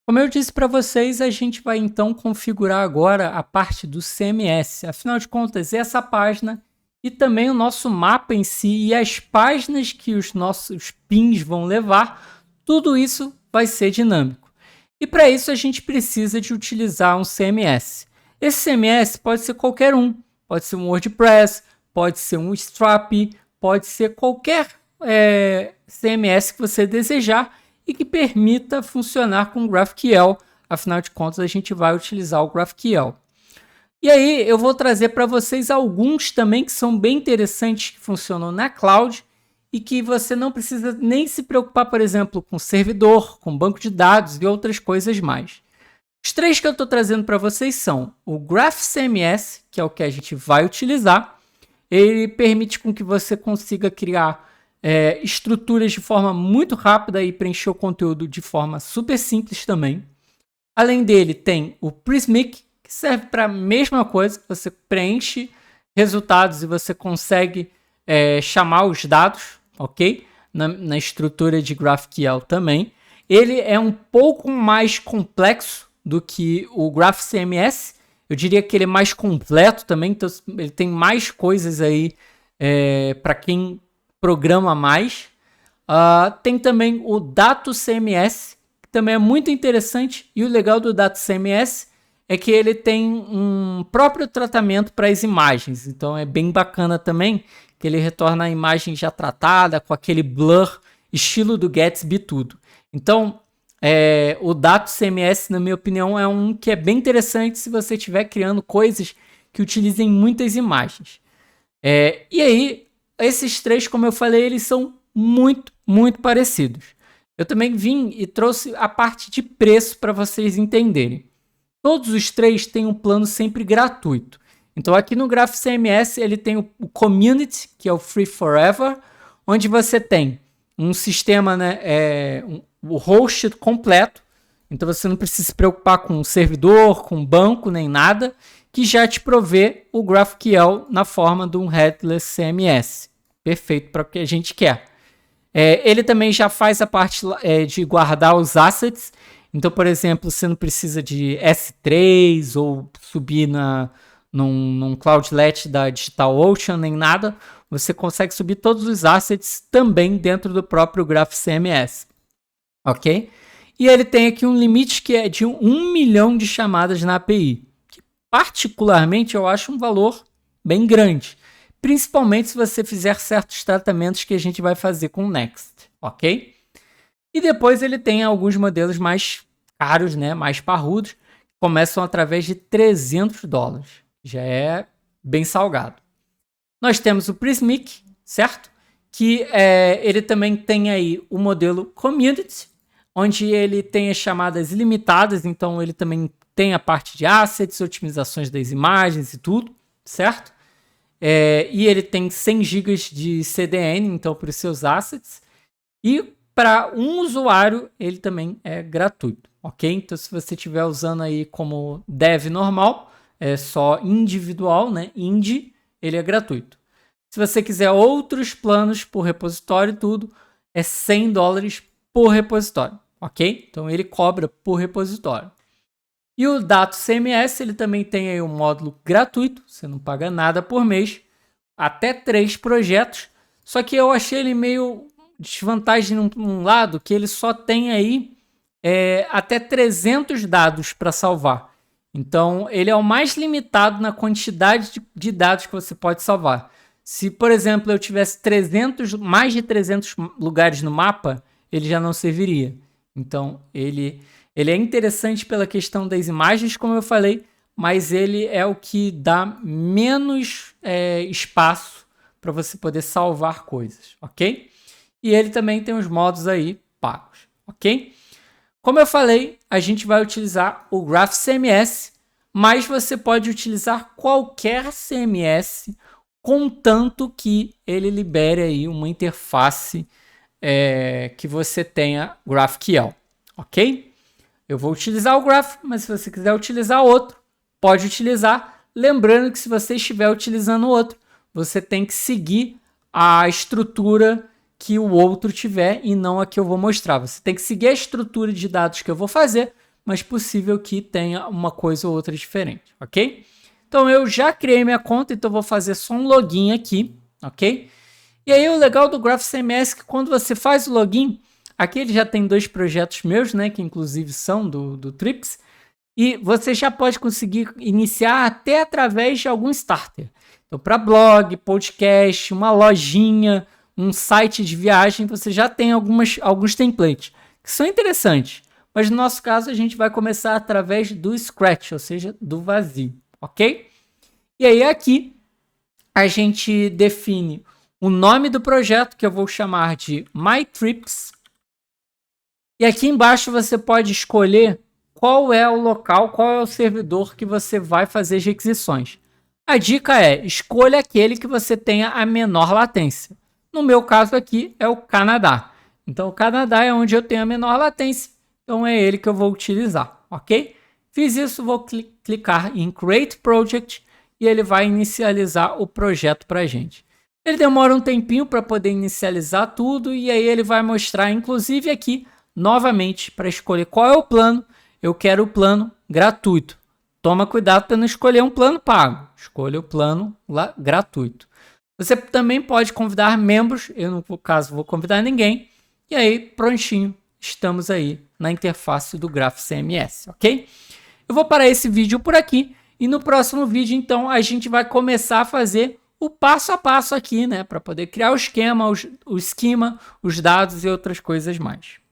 Como eu disse para vocês, a gente vai então configurar agora a parte do CMS. Afinal de contas, essa página e também o nosso mapa em si e as páginas que os nossos pins vão levar, tudo isso vai ser dinâmico. E para isso a gente precisa de utilizar um CMS. Esse CMS pode ser qualquer um, pode ser um WordPress, pode ser um Stripe, pode ser qualquer CMS que você desejar e que permita funcionar com o GraphQL. Afinal de contas, a gente vai utilizar o GraphQL. E aí eu vou trazer para vocês alguns também que são bem interessantes, que funcionam na cloud e que você não precisa nem se preocupar, por exemplo, com servidor, com banco de dados e outras coisas mais. Os três que eu estou trazendo para vocês são o GraphCMS, que é o que a gente vai utilizar. Ele permite com que você consiga criar estruturas de forma muito rápida e preencher o conteúdo de forma super simples também. Além dele, tem o Prismic, que serve para a mesma coisa. Você preenche resultados e você consegue chamar os dados, ok? Na estrutura de GraphQL também. Ele é um pouco mais complexo do que o GraphCMS. Eu diria que ele é mais completo também, então ele tem mais coisas aí para quem programa mais. Tem também o DatoCMS, que também é muito interessante, e o legal do DatoCMS é que ele tem um próprio tratamento para as imagens, então é bem bacana também, que ele retorna a imagem já tratada, com aquele blur, estilo do Gatsby tudo. Então, o DatoCMS, na minha opinião, é um que é bem interessante se você estiver criando coisas que utilizem muitas imagens. E aí, esses três, como eu falei, eles são muito, muito parecidos. Eu também vim e trouxe a parte de preço para vocês entenderem. Todos os três têm um plano sempre gratuito. Então aqui no GraphCMS ele tem o Community, que é o Free Forever, onde você tem um sistema, o host completo. Então você não precisa se preocupar com servidor, com banco, nem nada, que já te provê o GraphQL na forma de um Headless CMS. Perfeito para o que a gente quer. Ele também já faz a parte de guardar os assets. Então, por exemplo, você não precisa de S3 ou subir num Cloudlet da DigitalOcean, nem nada. Você consegue subir todos os assets também dentro do próprio GraphCMS. Ok? E ele tem aqui um limite que é de 1 milhão de chamadas na API. Que particularmente eu acho um valor bem grande. Principalmente se você fizer certos tratamentos que a gente vai fazer com o Next. Ok? E depois ele tem alguns modelos mais caros, mais parrudos, que começam através de $300. Já é bem salgado. Nós temos o Prismic, certo? Que ele também tem aí o modelo Community, onde ele tem as chamadas ilimitadas, então ele também tem a parte de assets, otimizações das imagens e tudo, certo? E ele tem 100 GB de CDN, então para os seus assets. E para um usuário, ele também é gratuito, ok? Então, se você estiver usando aí como dev normal, é só individual, Indie, ele é gratuito. Se você quiser outros planos por repositório e tudo, é $100 por repositório, ok? Então, ele cobra por repositório. E o DatoCMS, ele também tem aí um módulo gratuito, você não paga nada por mês, até 3 projetos, só que eu achei ele meio desvantagem num lado, que ele só tem aí até 300 dados para salvar. Então, ele é o mais limitado na quantidade de dados que você pode salvar. Se, por exemplo, eu tivesse mais de 300 lugares no mapa, ele já não serviria. Então, ele é interessante pela questão das imagens, como eu falei, mas ele é o que dá menos espaço para você poder salvar coisas, ok? E ele também tem os modos aí pagos, ok? Como eu falei, a gente vai utilizar o GraphCMS, mas você pode utilizar qualquer CMS, contanto que ele libere aí uma interface que você tenha GraphQL, ok? Eu vou utilizar o Graph, mas se você quiser utilizar outro, pode utilizar. Lembrando que se você estiver utilizando outro, você tem que seguir a estrutura que o outro tiver e não a que eu vou mostrar. Você tem que seguir a estrutura de dados que eu vou fazer mas possível que tenha uma coisa ou outra diferente, ok? Então eu já criei minha conta, então vou fazer só um login aqui, ok? E aí o legal do GraphCMS é que quando você faz o login, aqui ele já tem 2 projetos meus, né, que inclusive são do Trix, e você já pode conseguir iniciar até através de algum starter. Então, para blog, podcast, uma lojinha, um site de viagem, você já tem alguns templates que são interessantes. Mas no nosso caso, a gente vai começar através do Scratch, ou seja, do vazio, ok? E aí aqui a gente define o nome do projeto, que eu vou chamar de MyTrips. E aqui embaixo você pode escolher qual é o local, qual é o servidor que você vai fazer as requisições. A dica é, escolha aquele que você tenha a menor latência. No meu caso aqui é o Canadá. Então o Canadá é onde eu tenho a menor latência, então é ele que eu vou utilizar, ok? Fiz isso, vou clicar em Create Project e ele vai inicializar o projeto para a gente. Ele demora um tempinho para poder inicializar tudo e aí ele vai mostrar, inclusive aqui, novamente, para escolher qual é o plano. Eu quero o plano gratuito. Toma cuidado para não escolher um plano pago. Escolha o plano lá, gratuito. Você também pode convidar membros. Eu, no caso, vou convidar ninguém. E aí, prontinho, estamos aí na interface do GraphCMS, ok? Eu vou parar esse vídeo por aqui. E no próximo vídeo, então, a gente vai começar a fazer o passo a passo aqui, né? Para poder criar o esquema, o esquema, os dados e outras coisas mais.